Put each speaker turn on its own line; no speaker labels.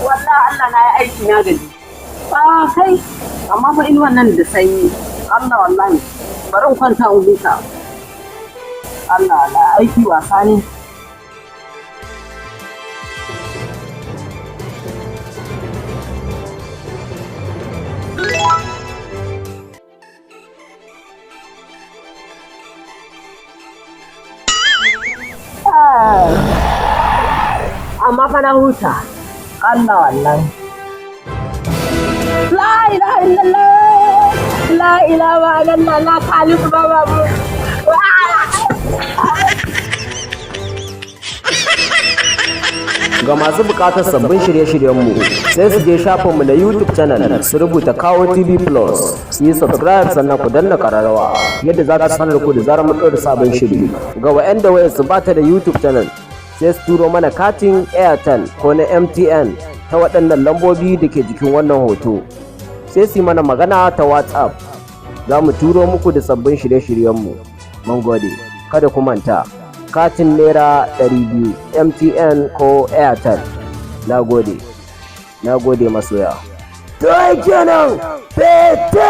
wallahi Allah na yi aiki na gaji. Kai amma fa in wannan da sanyi Allah wallahi bari in kwanta in huta. Allah aiki wasa ne. Amma fa na huta. Allah wallahi. La ilaha illallah. La ilaha illallah. La khaliq babu.
Ga masu bukatar sabbin shirye-shiryenmu sai su je shafinmu na YouTube channel su rubuta Kawo TV Plus, su yi subscribe sannan ku danna kararrawa yadda za ta sanar ku da zarar mu ɗora sabon shiri. Ga wa'anda wayar su bata da YouTube channel sai su turo mana katin Airtel ko na MTN ta waɗannan lambobi da ke jikin wannan hoto. Sai su yi mana magana ta WhatsApp, za mu turo muku da sabbin shirye-shiryenmu. Mun gode, kada ku manta. Katin naira 200 MTN ko Airtel. Na gode masoya. To kenan, fete!